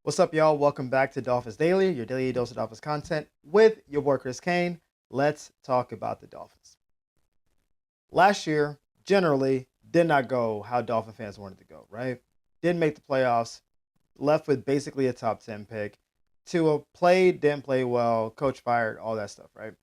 What's up, y'all? Welcome back to Dolphins Daily, your daily dose of Dolphins content with your boy Chris Kane. Let's talk about the Dolphins. Last year, generally, did not go how Dolphin fans wanted to go, right? Didn't make the playoffs, left with basically a top 10 pick. Tua played, didn't play well, coach fired, all that stuff, right?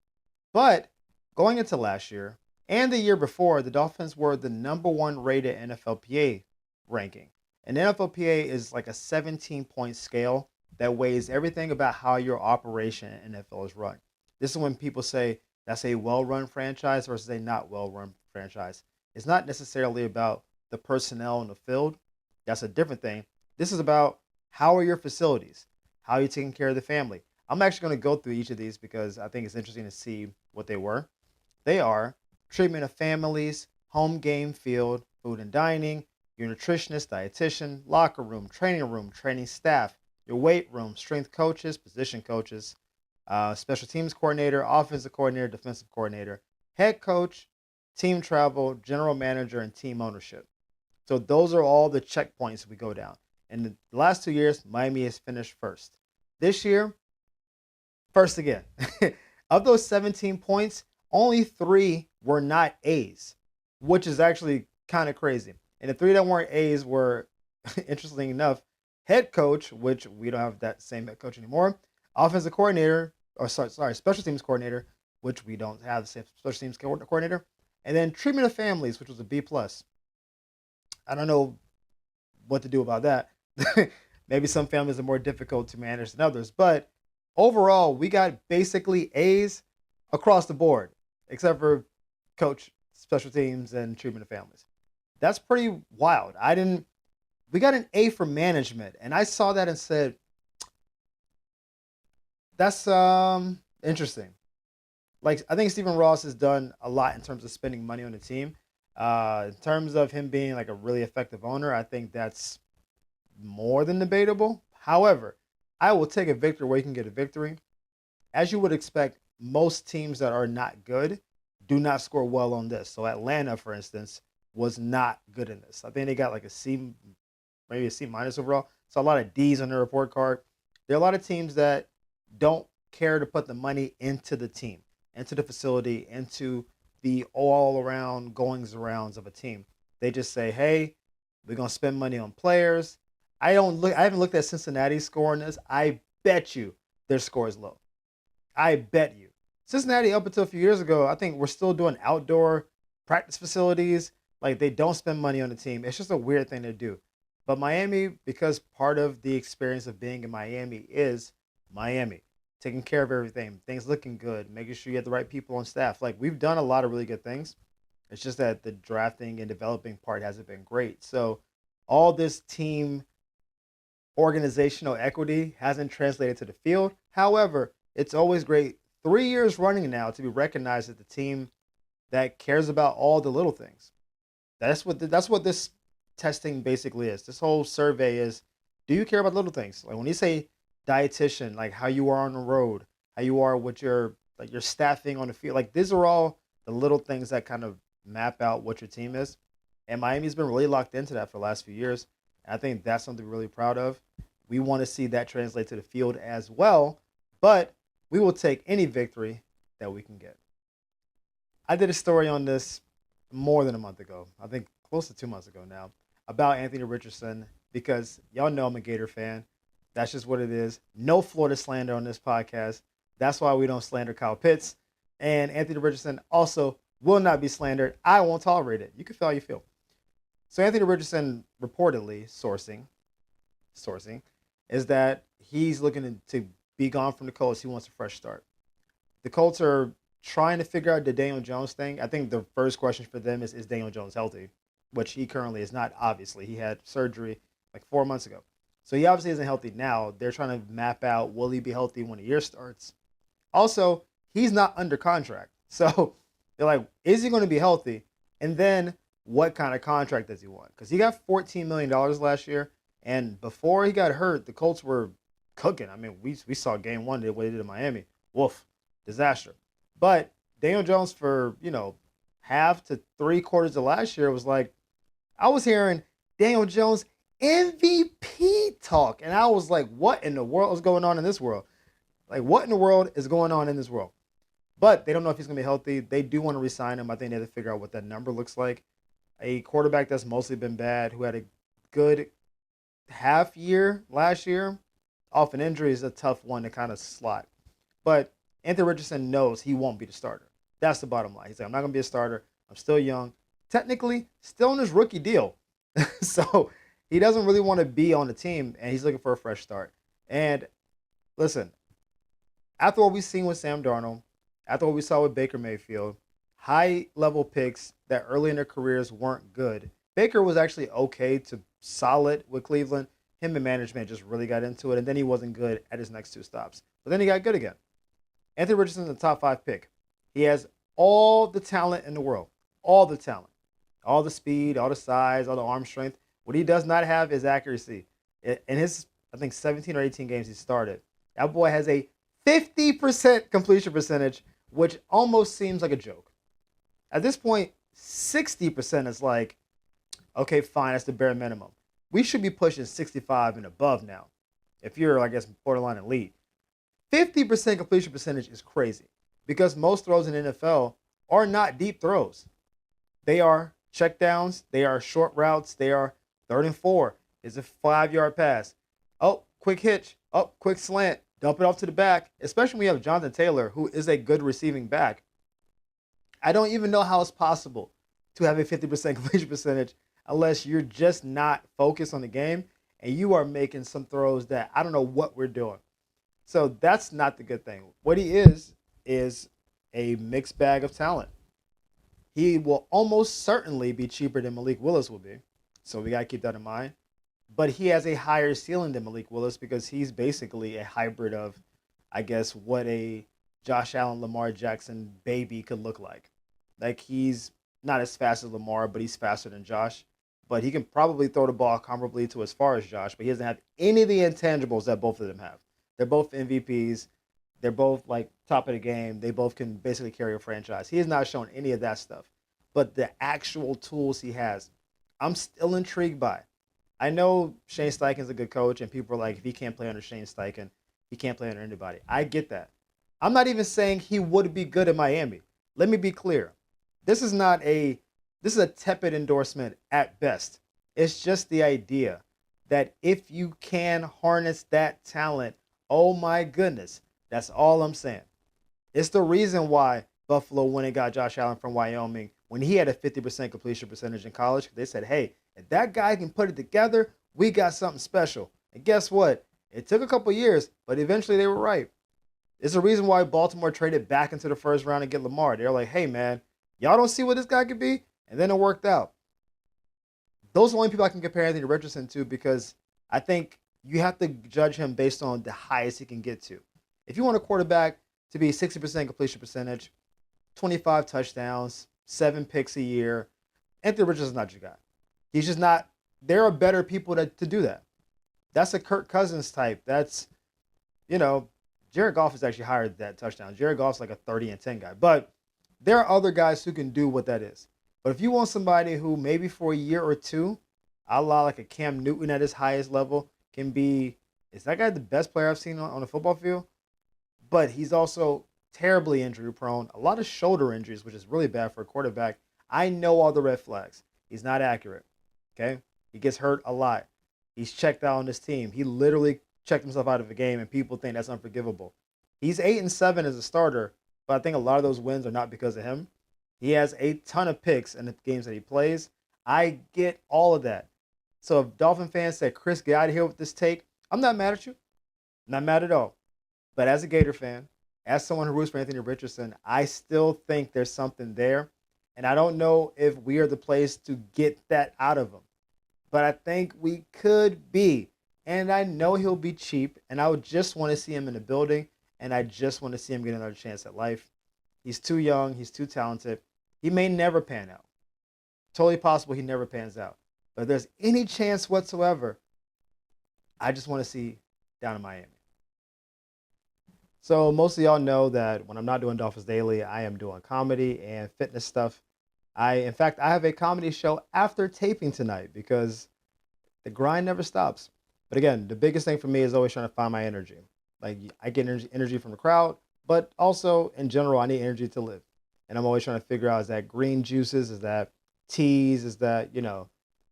But going into last year and the year before, the Dolphins were the number one rated NFLPA ranking. And NFLPA is like a 17-point scale that weighs everything about how your operation in NFL is run. This is when people say that's a well run franchise versus a not well run franchise. It's not necessarily about the personnel in the field, that's a different thing. This is about how are your facilities? How are you taking care of the family? I'm actually going to go through each of these because I think it's interesting to see what they were. They are treatment of families, home game field, food and dining, your nutritionist, dietitian, locker room, training staff, your weight room, strength coaches, position coaches, special teams coordinator, offensive coordinator, defensive coordinator, head coach, team travel, general manager, and team ownership. So those are all the checkpoints we go down. In the last 2 years, Miami has finished first. This year, first again. Of those 17 points, only three were not A's, which is actually kind of crazy. And the three that weren't A's were, interestingly enough, head coach, which we don't have that same head coach anymore, offensive coordinator, or special teams coordinator, which we don't have the same special teams coordinator, and then treatment of families, which was a B plus. I don't know what to do about that. Maybe some families are more difficult to manage than others, but overall, we got basically A's across the board, except for coach, special teams, and treatment of families. That's pretty wild. I didn't. We got an A for management, and I saw that and said, "That's interesting." Like I think Stephen Ross has done a lot in terms of spending money on the team. In terms of him being like a really effective owner, I think that's more than debatable. However, I will take a victory where you can get a victory. As you would expect, most teams that are not good do not score well on this. So Atlanta, for instance, was not good in this. I think they got like a C, maybe a C minus overall. So a lot of D's on their report card. There are a lot of teams that don't care to put the money into the team, into the facility, into the all around goings arounds of a team. They just say, hey, we're gonna spend money on players. I haven't looked at Cincinnati's score on this. I bet you their score is low. I bet you. Cincinnati, up until a few years ago, I think we're still doing outdoor practice facilities. Like they don't spend money on the team. It's just a weird thing to do. But Miami, because part of the experience of being in Miami is Miami, taking care of everything, things looking good, making sure you have the right people on staff. Like we've done a lot of really good things. It's just that the drafting and developing part hasn't been great. So all this team organizational equity hasn't translated to the field. However, it's always great 3 years running now to be recognized as the team that cares about all the little things. That's what this testing basically is. This whole survey is: do you care about little things? Like when you say dietitian, like how you are on the road, how you are with your staffing on the field. Like these are all the little things that kind of map out what your team is. And Miami's been really locked into that for the last few years. And I think that's something we're really proud of. We want to see that translate to the field as well, but we will take any victory that we can get. I did a story on this more than a month ago. I think close to 2 months ago now, about Anthony Richardson because y'all know I'm a Gator fan. That's just what it is. No Florida slander on this podcast. That's why we don't slander Kyle Pitts. And Anthony Richardson also will not be slandered. I won't tolerate it. You can feel how you feel. So Anthony Richardson reportedly sourcing is that he's looking to be gone from the Colts. He wants a fresh start. The Colts are trying to figure out the Daniel Jones thing. I think the first question for them is Daniel Jones healthy? Which he currently is not, obviously. He had surgery like 4 months ago. So he obviously isn't healthy now. They're trying to map out, will he be healthy when the year starts? Also, he's not under contract. So they're like, is he going to be healthy? And then what kind of contract does he want? Because he got $14 million last year. And before he got hurt, the Colts were cooking. I mean, we saw game one, what they did in Miami. Woof, disaster. But Daniel Jones for, half to 3 quarters of last year was like, I was hearing Daniel Jones MVP talk. And I was like, what in the world is going on in this world? Like, what in the world is going on in this world? But they don't know if he's going to be healthy. They do want to resign him. I think they have to figure out what that number looks like. A quarterback that's mostly been bad, who had a good half year last year, off an injury is a tough one to kind of slot. But Anthony Richardson knows he won't be the starter. That's the bottom line. He's like, I'm not going to be a starter. I'm still young. Technically, still in his rookie deal. So he doesn't really want to be on the team, and he's looking for a fresh start. And listen, after what we've seen with Sam Darnold, after what we saw with Baker Mayfield, high level picks that early in their careers weren't good. Baker was actually okay to solid with Cleveland. Him and management just really got into it, and then he wasn't good at his next two stops. But then he got good again. Anthony Richardson is the top 5 pick. He has all the talent in the world. All the talent. All the speed, all the size, all the arm strength. What he does not have is accuracy. In his, I think, 17 or 18 games he started, that boy has a 50% completion percentage, which almost seems like a joke. At this point, 60% is like, okay, fine, that's the bare minimum. We should be pushing 65 and above now. If you're, I guess, borderline elite. 50% completion percentage is crazy because most throws in the NFL are not deep throws. They are checkdowns, they are short routes, they are 3rd and 4. It's a 5-yard pass. Oh, quick hitch. Oh, quick slant. Dump it off to the back, especially when you have Jonathan Taylor, who is a good receiving back. I don't even know how it's possible to have a 50% completion percentage unless you're just not focused on the game and you are making some throws that I don't know what we're doing. So that's not the good thing. What he is a mixed bag of talent. He will almost certainly be cheaper than Malik Willis will be. So we got to keep that in mind. But he has a higher ceiling than Malik Willis because he's basically a hybrid of, I guess, what a Josh Allen, Lamar Jackson baby could look like. Like he's not as fast as Lamar, but he's faster than Josh. But he can probably throw the ball comparably to as far as Josh, but he doesn't have any of the intangibles that both of them have. They're both MVPs. They're both like top of the game. They both can basically carry a franchise. He has not shown any of that stuff. But the actual tools he has, I'm still intrigued by. I know Shane Steichen's a good coach, and people are like, if he can't play under Shane Steichen, he can't play under anybody. I get that. I'm not even saying he would be good in Miami. Let me be clear. This is not a this is a tepid endorsement at best. It's just the idea that if you can harness that talent, oh my goodness, that's all I'm saying. It's the reason why Buffalo went and got Josh Allen from Wyoming when he had a 50% completion percentage in college. They said, hey, if that guy can put it together, we got something special. And guess what? It took a couple years, but eventually they were right. It's the reason why Baltimore traded back into the first round to get Lamar. They're like, hey, man, y'all don't see what this guy could be? And then it worked out. Those are the only people I can compare Anthony Richardson to because I think you have to judge him based on the highest he can get to. If you want a quarterback to be 60% completion percentage, 25 touchdowns, 7 picks a year, Anthony Richardson's not your guy. He's just not. There are better people to do that. That's a Kirk Cousins type. That's, Jared Goff is actually higher than that touchdown. Jared Goff's like a 30-10 guy. But there are other guys who can do what that is. But if you want somebody who maybe for a year or two, a la like a Cam Newton at his highest level, can be, is that guy the best player I've seen on the football field? But he's also terribly injury prone, a lot of shoulder injuries, which is really bad for a quarterback. I know all the red flags. He's not accurate. Okay? He gets hurt a lot. He's checked out on this team. He literally checked himself out of the game, and people think that's unforgivable. He's 8-7 as a starter, but I think a lot of those wins are not because of him. He has a ton of picks in the games that he plays. I get all of that. So if Dolphin fans say, Chris, get out of here with this take, I'm not mad at you. Not mad at all. But as a Gator fan, as someone who roots for Anthony Richardson, I still think there's something there. And I don't know if we are the place to get that out of him. But I think we could be. And I know he'll be cheap. And I would just want to see him in the building. And I just want to see him get another chance at life. He's too young. He's too talented. He may never pan out. Totally possible he never pans out. But if there's any chance whatsoever, I just want to see down in Miami. So most of y'all know that when I'm not doing Dolphins Daily, I am doing comedy and fitness stuff. In fact, I have a comedy show after taping tonight because The grind never stops. But again, the biggest thing for me is always trying to find my energy. Like I get energy from the crowd, but also in general, I need energy to live. And I'm always trying to figure out, is that green juices, is that teas, is that,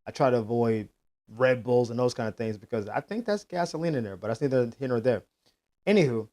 I try to avoid Red Bulls and those kind of things because I think that's gasoline in there, but that's neither here nor there. Anywho,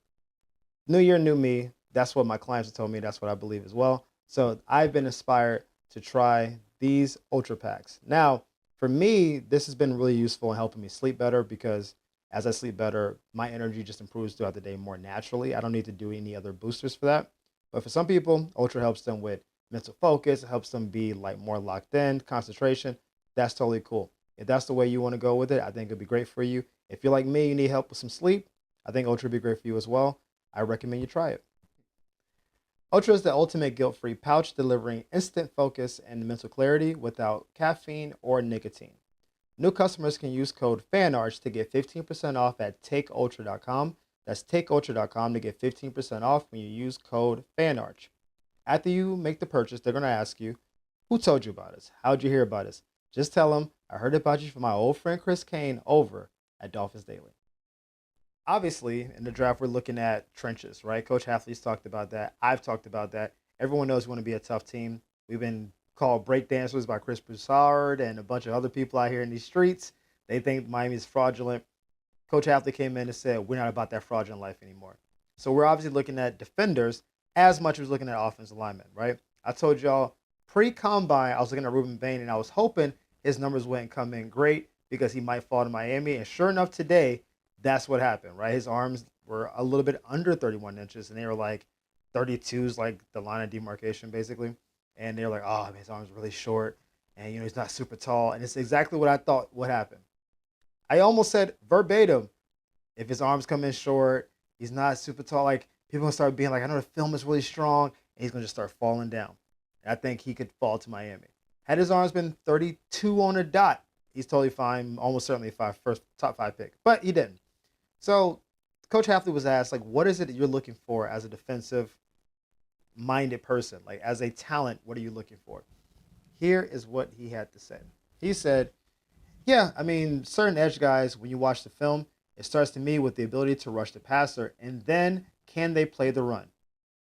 new year, new me. That's what my clients have told me. That's what I believe as well. So I've been inspired to try these ultra packs. Now, for me, this has been really useful in helping me sleep better because as I sleep better, my energy just improves throughout the day more naturally. I don't need to do any other boosters for that. But for some people, ultra helps them with mental focus. It helps them be like more locked in, concentration. That's totally cool. If that's the way you want to go with it, I think it'd be great for you. If you're like me, you need help with some sleep, I think ultra would be great for you as well. I recommend you try it. Ultra is the ultimate guilt-free pouch delivering instant focus and mental clarity without caffeine or nicotine. New customers can use code FANARCH to get 15% off at takeultra.com. That's takeultra.com to get 15% off when you use code FANARCH. After you make the purchase, they're going to ask you, who told you about us? How'd you hear about us? Just tell them, I heard about you from my old friend Chris Kane over at Dolphins Daily. Obviously, in the draft, we're looking at trenches, right? Coach Halfley's talked about that. I've talked about that. Everyone knows we want to be a tough team. We've been called breakdancers by Chris Broussard and a bunch of other people out here in these streets. They think Miami is fraudulent. Coach Halfley came in and said, we're not about that fraudulent life anymore. So we're obviously looking at defenders as much as looking at offensive linemen, right? I told y'all pre-combine, I was looking at Ruben Bain, and I was hoping his numbers wouldn't come in great because he might fall to Miami. And sure enough, today, that's what happened, right? His arms were a little bit under 31 inches, and they were like 32s, like the line of demarcation, basically. And they're like, oh, man, his arms are really short, and, he's not super tall. And it's exactly what I thought would happen. I almost said verbatim, if his arms come in short, he's not super tall, like, people going to start being like, I know the film is really strong, and he's going to just start falling down. And I think he could fall to Miami. Had his arms been 32 on a dot, he's totally fine, almost certainly top five pick. But he didn't. So Coach Halfley was asked, like, what is it that you're looking for as a defensive-minded person? Like, as a talent, what are you looking for? Here is what he had to say. He said, yeah, I mean, certain edge guys, when you watch the film, it starts to me with the ability to rush the passer, and then can they play the run?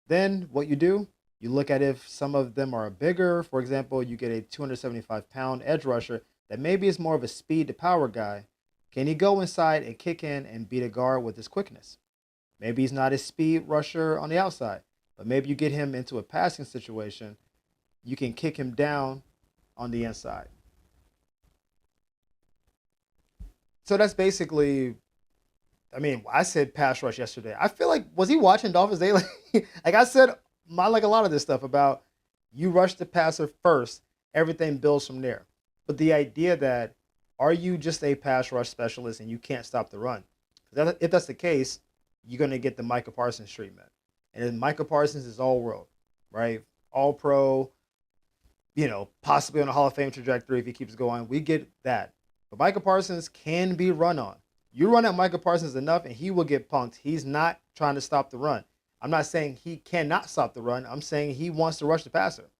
Then what you do, you look at if some of them are bigger. For example, you get a 275-pound edge rusher that maybe is more of a speed to power guy. Can he go inside and kick in and beat a guard with his quickness? Maybe he's not a speed rusher on the outside, but maybe you get him into a passing situation, you can kick him down on the inside. So that's basically, I mean, I said pass rush yesterday. I feel like, was he watching Dolphins Daily? Like I said, I like a lot of this stuff about you rush the passer first, everything builds from there. But the idea that, are you just a pass rush specialist and you can't stop the run? If that's the case, you're going to get the Micah Parsons treatment. And then Micah Parsons is all world, right? All pro, possibly on a Hall of Fame trajectory if he keeps going. We get that. But Micah Parsons can be run on. You run at Micah Parsons enough and he will get punked. He's not trying to stop the run. I'm not saying he cannot stop the run. I'm saying he wants to rush the passer.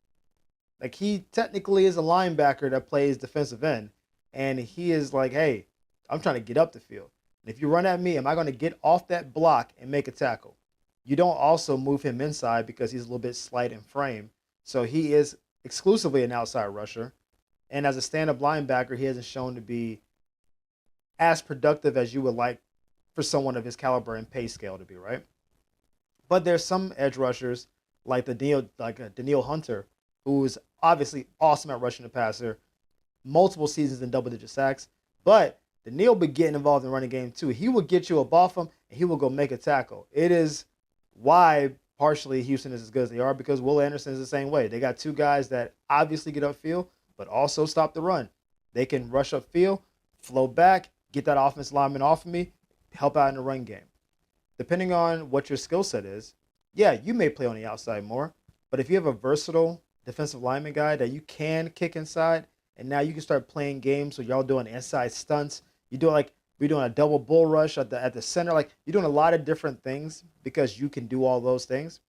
Like, he technically is a linebacker that plays defensive end. And he is like, hey, I'm trying to get up the field. And if you run at me, am I going to get off that block and make a tackle? You don't also move him inside because he's a little bit slight in frame. So he is exclusively an outside rusher. And as a stand-up linebacker, he hasn't shown to be as productive as you would like for someone of his caliber and pay scale to be, right? But there's some edge rushers like Daniil Hunter, who is obviously awesome at rushing the passer, multiple seasons in double-digit sacks. But Daniil be getting involved in the running game too. He will get you above him, and he will go make a tackle. It is why partially Houston is as good as they are, because Will Anderson is the same way. They got two guys that obviously get upfield, but also stop the run. They can rush upfield, flow back, get that offensive lineman off of me, help out in the run game. Depending on what your skill set is, yeah, you may play on the outside more, but if you have a versatile defensive lineman guy that you can kick inside, and now you can start playing games where y'all doing inside stunts, you do like we're doing a double bull rush at the center, like you're doing a lot of different things because you can do all those things,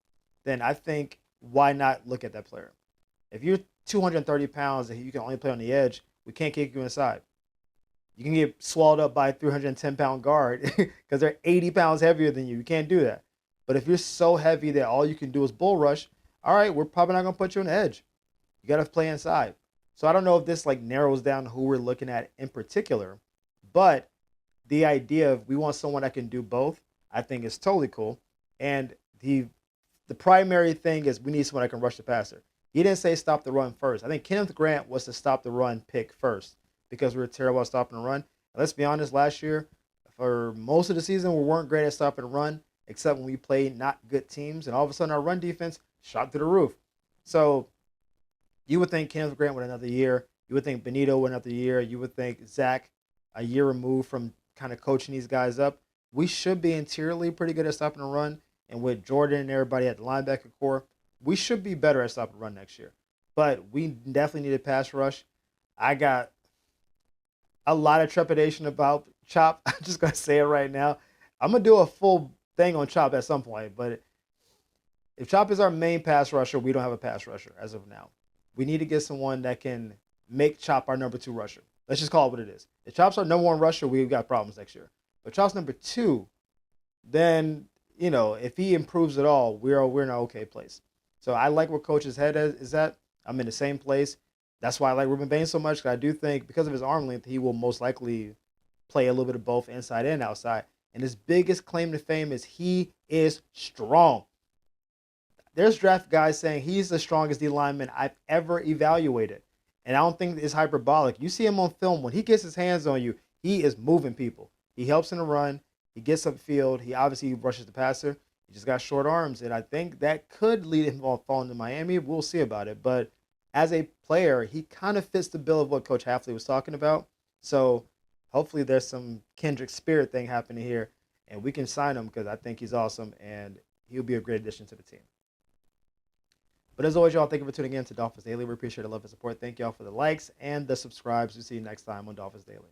then I think why not look at that player? If you're 230 pounds and you can only play on the edge, we can't kick you inside. You can get swallowed up by a 310-pound guard because they're 80 pounds heavier than you. You can't do that. But if you're so heavy that all you can do is bull rush, all right, we're probably not going to put you on the edge. You got to play inside. So I don't know if this like narrows down who we're looking at in particular, but the idea of we want someone that can do both, I think is totally cool. And the primary thing is we need someone that can rush the passer. He didn't say stop the run first. I think Kenneth Grant was the stop the run pick first because we were terrible at stopping the run. And let's be honest, last year, for most of the season, we weren't great at stopping the run, except when we played not good teams. And all of a sudden, our run defense shot through the roof. So you would think Kenneth Grant with another year. You would think Benito with another year. You would think Zach a year removed from kind of coaching these guys up. We should be interiorly pretty good at stopping the run. And with Jordan and everybody at the linebacker core, we should be better at stopping the run next year. But we definitely need a pass rush. I got a lot of trepidation about Chop. I'm just going to say it right now. I'm going to do a full thing on Chop at some point. But if Chop is our main pass rusher, we don't have a pass rusher as of now. We need to get someone that can make Chop our number 2 rusher. Let's just call it what it is. If Chop's our number 1 rusher, we've got problems next year. But Chop's number 2, then, you know, if he improves at all, we're in an okay place. So I like where Coach's head is at. I'm in the same place. That's why I like Ruben Baines so much, because I do think because of his arm length, he will most likely play a little bit of both inside and outside. And his biggest claim to fame is he is strong. There's draft guys saying he's the strongest D lineman I've ever evaluated. And I don't think it's hyperbolic. You see him on film. When he gets his hands on you, he is moving people. He helps in the run. He gets upfield. He obviously rushes the passer. He just got short arms. And I think that could lead him on falling to Miami. We'll see about it. But as a player, he kind of fits the bill of what Coach Hafley was talking about. So hopefully there's some kindred spirit thing happening here. And we can sign him because I think he's awesome. And he'll be a great addition to the team. But as always, y'all, thank you for tuning in to Dolphins Daily. We appreciate the love and support. Thank y'all for the likes and the subscribes. We'll see you next time on Dolphins Daily.